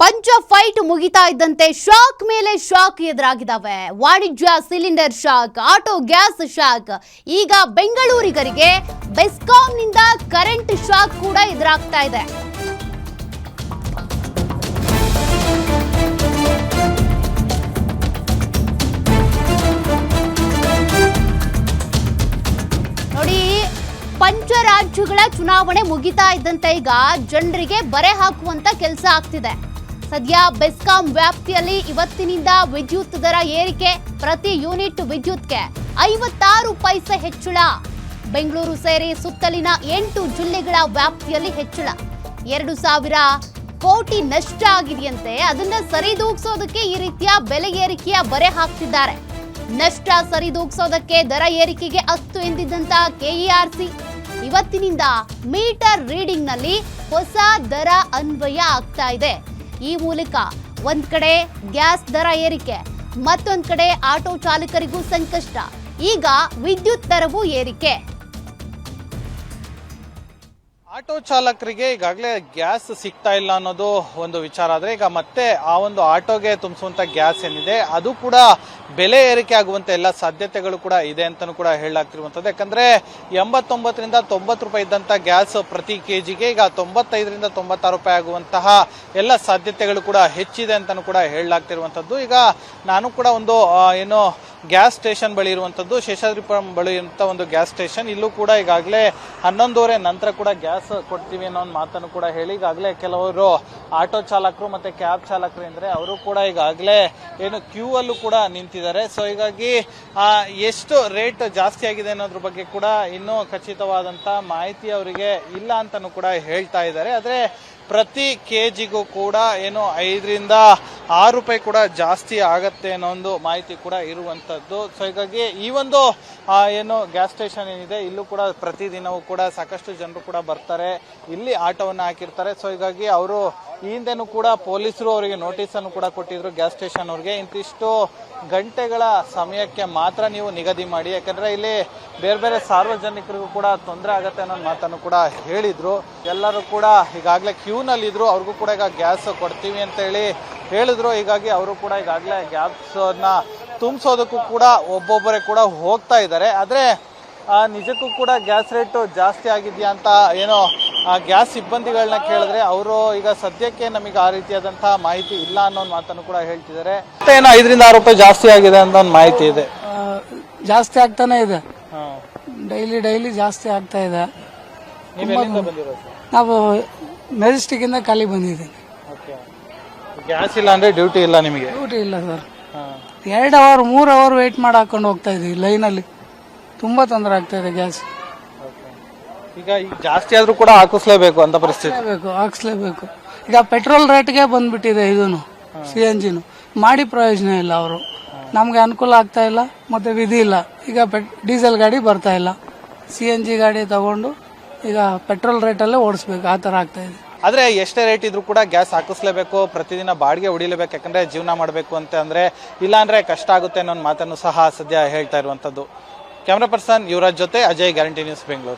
ಪಂಚ ಫೈಟ್ ಮುಗಿತಾ ಇದ್ದಂತೆ ಶಾಕ್ ಮೇಲೆ ಶಾಕ್ ಎದುರಾಗಿದ್ದಾವೆ. ವಾಣಿಜ್ಯ cylinder shock, auto gas shock. ಈಗ ಬೆಂಗಳೂರಿಗರಿಗೆ ಬೆಸ್ಕಾಂನಿಂದ ಕರೆಂಟ್ ಶಾಕ್ ಕೂಡ ಎದುರಾಗ್ತಾ ಇದೆ. ನೋಡಿ, ಪಂಚರಾಜ್ಯಗಳ ಚುನಾವಣೆ ಮುಗಿತಾ ಇದ್ದಂತೆ ಈಗ ಜನರಿಗೆ ಬರೆ ಹಾಕುವಂತ ಕೆಲಸ ಆಗ್ತಿದೆ. ಸದ್ಯ ಬೆಸ್ಕಾಂ ವ್ಯಾಪ್ತಿಯಲ್ಲಿ ಇವತ್ತಿನಿಂದ ವಿದ್ಯುತ್ ದರ ಏರಿಕೆ, ಪ್ರತಿ ಯೂನಿಟ್ ವಿದ್ಯುತ್ಗೆ 56 ಪೈಸೆ ಹೆಚ್ಚಳ. ಬೆಂಗಳೂರು ಸೇರಿ ಸುತ್ತಲಿನ 8 ಜಿಲ್ಲೆಗಳ ವ್ಯಾಪ್ತಿಯಲ್ಲಿ ಹೆಚ್ಚಳ. 2,000 ಕೋಟಿ ನಷ್ಟ ಆಗಿದೆಯಂತೆ. ಅದನ್ನ ಸರಿದೂಗಿಸೋದಕ್ಕೆ ಈ ರೀತಿಯ ಬೆಲೆ ಏರಿಕೆಯ ಬರೆ ಹಾಕ್ತಿದ್ದಾರೆ. ನಷ್ಟ ಸರಿದೂಗಿಸೋದಕ್ಕೆ ದರ ಏರಿಕೆಗೆ 10 ಎಂದಿದ್ದಂತ ಕೆಇಆರ್ಸಿ ಇವತ್ತಿನಿಂದ ಮೀಟರ್ ರೀಡಿಂಗ್ ನಲ್ಲಿ ಹೊಸ ದರ ಅನ್ವಯ ಆಗ್ತಾ ಇದೆ. ಈ ಮೂಲಕ ಒಂದ್ ಕಡೆ ಗ್ಯಾಸ್ ದರ ಏರಿಕೆ, ಮತ್ತೊಂದ್ ಕಡೆ ಆಟೋ ಚಾಲಕರಿಗೂ ಸಂಕಷ್ಟ. ಈಗ ವಿದ್ಯುತ್ ದರವೂ ಏರಿಕೆ. ಆಟೋ ಚಾಲಕರಿಗೆ ಈಗಾಗಲೇ ಗ್ಯಾಸ್ ಸಿಗ್ತಾ ಇಲ್ಲ ಅನ್ನೋದು ಒಂದು ವಿಚಾರ ಆದ್ರೆ, ಈಗ ಮತ್ತೆ ಆ ಒಂದು ಆಟೋಗೆ ತುಂಬಿಸುವಂತ ಗ್ಯಾಸ್ ಏನಿದೆ ಅದು ಕೂಡ ಬೆಲೆ ಏರಿಕೆ ಆಗುವಂತ ಎಲ್ಲ ಸಾಧ್ಯತೆಗಳು ಕೂಡ ಇದೆ ಅಂತಾನು ಕೂಡ ಹೇಳಲಾಗ್ತಿರುವಂತದ್ದು. ಯಾಕಂದ್ರೆ 89ರಿಂದ 90 ರೂಪಾಯಿ ಇದ್ದಂತ ಗ್ಯಾಸ್ ಪ್ರತಿ ಕೆಜಿಗೆ ಈಗ 95ರಿಂದ 96 ರೂಪಾಯಿ ಆಗುವಂತಹ ಎಲ್ಲ ಸಾಧ್ಯತೆಗಳು ಕೂಡ ಹೆಚ್ಚಿದೆ ಅಂತಾನು ಕೂಡ ಹೇಳಲಾಗ್ತಿರುವಂತದ್ದು. ಈಗ ನಾನು ಕೂಡ ಒಂದು ಏನು ಗ್ಯಾಸ್ ಸ್ಟೇಷನ್ ಬಳಿ ಇರುವಂತದ್ದು, ಶೇಷಾದ್ರಿಪುರಂ ಬಳಿ ಇರುವಂತ ಒಂದು ಗ್ಯಾಸ್ ಸ್ಟೇಷನ್. ಇಲ್ಲೂ ಕೂಡ ಈಗಾಗಲೇ 11:30 ನಂತರ ಕೂಡ ಗ್ಯಾಸ್ ಕೊಡ್ತೀವಿ ಅನ್ನೋ ಒಂದು ಮಾತನ್ನು ಕೂಡ ಹೇಳಿ ಈಗಾಗಲೇ ಕೆಲವರು ಆಟೋ ಚಾಲಕರು ಮತ್ತೆ ಕ್ಯಾಬ್ ಚಾಲಕರು ಅಂದ್ರೆ ಅವರು ಕೂಡ ಈಗಾಗಲೇ ಏನು ಕ್ಯೂ ಅಲ್ಲೂ ಕೂಡ ನಿಂತಿದ್ದಾರೆ. ಸೊ ಹೀಗಾಗಿ ಎಷ್ಟು ರೇಟ್ ಜಾಸ್ತಿ ಆಗಿದೆ ಅನ್ನೋದ್ರ ಬಗ್ಗೆ ಕೂಡ ಇನ್ನೂ ಖಚಿತವಾದಂತ ಮಾಹಿತಿ ಅವರಿಗೆ ಇಲ್ಲ ಅಂತಾನು ಕೂಡ ಹೇಳ್ತಾ ಇದ್ದಾರೆ. ಆದ್ರೆ ಪ್ರತಿ ಕೆಜಿಗೂ ಕೂಡ ಏನು 5ರಿಂದ 6 ರೂಪಾಯಿ ಕೂಡ ಜಾಸ್ತಿ ಆಗತ್ತೆ ಅನ್ನೋ ಒಂದು ಮಾಹಿತಿ ಕೂಡ ಇರುವಂತದ್ದು. ಸೊ ಹೀಗಾಗಿ ಈ ಒಂದು ಏನು ಗ್ಯಾಸ್ ಸ್ಟೇಷನ್ ಏನಿದೆ ಇಲ್ಲೂ ಕೂಡ ಪ್ರತಿದಿನವೂ ಕೂಡ ಸಾಕಷ್ಟು ಜನರು ಕೂಡ ಬರ್ತಾರೆ, ಇಲ್ಲಿ ಆಟೋವನ್ನ ಹಾಕಿರ್ತಾರೆ. ಸೊ ಹೀಗಾಗಿ ಅವರು ಈ ಹಿಂದೆನೂ ಕೂಡ ಪೊಲೀಸರು ಅವರಿಗೆ ನೋಟಿಸ್ ಅನ್ನು ಕೂಡ ಕೊಟ್ಟಿದ್ರು ಗ್ಯಾಸ್ ಸ್ಟೇಷನ್ ಅವ್ರಿಗೆ, ಇಂತಿಷ್ಟು ಗಂಟೆಗಳ ಸಮಯಕ್ಕೆ ಮಾತ್ರ ನೀವು ನಿಗದಿ ಮಾಡಿ, ಯಾಕಂದ್ರೆ ಇಲ್ಲಿ ಬೇರೆ ಬೇರೆ ಸಾರ್ವಜನಿಕರಿಗೂ ಕೂಡ ತೊಂದರೆ ಆಗತ್ತೆ ಅನ್ನೋ ಮಾತನ್ನು ಕೂಡ ಹೇಳಿದ್ರು. ಎಲ್ಲರೂ ಕೂಡ ಈಗಾಗಲೇ ಕ್ಯೂನಲ್ಲಿ ಇದ್ರು, ಅವ್ರಿಗೂ ಕೂಡ ಈಗ ಗ್ಯಾಸ್ ಕೊಡ್ತೀವಿ ಅಂತ ಹೇಳಿ ಹೇಳಿದ್ರು. ಹೀಗಾಗಿ ಅವರು ಕೂಡ ಈಗಾಗಲೇ ಗ್ಯಾಸ್ ನ ತುಂಬಿಸೋದಕ್ಕೂ ಕೂಡ ಒಬ್ಬೊಬ್ಬರೇ ಕೂಡ ಹೋಗ್ತಾ ಇದ್ದಾರೆ. ಆದ್ರೆ ನಿಜಕ್ಕೂ ಕೂಡ ಗ್ಯಾಸ್ ರೇಟ್ ಜಾಸ್ತಿ ಆಗಿದ್ಯಾ ಅಂತ ಏನೋ ಗ್ಯಾಸ್ ಸಿಬ್ಬಂದಿಗಳನ್ನ ಕೇಳಿದ್ರೆ ಅವರು ಈಗ ಸದ್ಯಕ್ಕೆ ನಮಗೆ ಆ ರೀತಿಯಾದಂತಹ ಮಾಹಿತಿ ಇಲ್ಲ ಅನ್ನೋ ಮಾತನ್ನು ಕೂಡ ಹೇಳ್ತಿದ್ದಾರೆ. ಏನೋ 5ರಿಂದ 6 ರೂಪಾಯಿ ಜಾಸ್ತಿ ಆಗಿದೆ ಅಂತ ಒಂದು ಮಾಹಿತಿ ಇದೆ. ಜಾಸ್ತಿ ಆಗ್ತಾನೆ ಇದೆ, ಡೈಲಿ ಜಾಸ್ತಿ ಆಗ್ತಾ ಇದೆ. ನಾವು ಮೆಜೆಸ್ಟಿಕ್ ಇಂದ ಖಾಲಿ ಬಂದಿದ್ದೀವಿ. ಗ್ಯಾಸ್ ಇಲ್ಲ ಅಂದ್ರೆ ಡ್ಯೂಟಿ ಇಲ್ಲ ನಿಮಗೆ? ಡ್ಯೂಟಿ ಇಲ್ಲ ಸರ್. 2 ಅವರ್ 3 ಅವರ್ ವೇಟ್ ಮಾಡಿ ಹಾಕೊಂಡು ಹೋಗ್ತಾ ಇದೀವಿ ಲೈನಲ್ಲಿ. ತುಂಬಾ ತೊಂದರೆ ಆಗ್ತಾ ಇದೆ ಗ್ಯಾಸ್. ಈಗ ಜಾಸ್ತಿ ಆದ್ರೂ ಕೂಡ ಹಾಕಿಸ್ಲೇಬೇಕು ಅಂತ ಪರಿಸ್ಥಿತಿ. ಹಾಕ್ಸ್ಲೇಬೇಕು. ಈಗ ಪೆಟ್ರೋಲ್ ರೇಟ್ಗೆ ಬಂದ್ಬಿಟ್ಟಿದೆ ಇದನ್ನು, CNGನು ಮಾಡಿ ಪ್ರಯೋಜನ ಇಲ್ಲ. ಅವರು ನಮ್ಗೆ ಅನುಕೂಲ ಆಗ್ತಾ ಇಲ್ಲ, ಮತ್ತೆ ವಿಧಿ ಇಲ್ಲ. ಈಗ ಡೀಸೆಲ್ ಗಾಡಿ ಬರ್ತಾ ಇಲ್ಲ, CNG ಗಾಡಿ ತಗೊಂಡು ಈಗ ಪೆಟ್ರೋಲ್ ರೇಟಲ್ಲೇ ಓಡಿಸ್ಬೇಕು, ಆ ತರ ಆಗ್ತಾ ಇದೆ. ಆದ್ರೆ ಎಷ್ಟೇ ರೇಟ್ ಇದ್ರೂ ಕೂಡ ಗ್ಯಾಸ್ ಹಾಕಿಸ್ಲೇಬೇಕು, ಪ್ರತಿದಿನ ಬಾಡಿಗೆ ಹೊಡಿಲೇಬೇಕು, ಯಾಕಂದ್ರೆ ಜೀವನ ಮಾಡಬೇಕು ಅಂತ ಅಂದ್ರೆ, ಇಲ್ಲ ಅಂದ್ರೆ ಕಷ್ಟ ಆಗುತ್ತೆ ಅನ್ನೋ ಮಾತನ್ನು ಸಹ ಸದ್ಯ ಹೇಳ್ತಾ ಇರುವಂತದ್ದು. ಕ್ಯಾಮರಾ ಪರ್ಸನ್ ಯುವರಾಜ್ ಜೊತೆ ಅಜಯ್, ಗ್ಯಾರಂಟಿ ನ್ಯೂಸ್, ಬೆಂಗಳೂರು.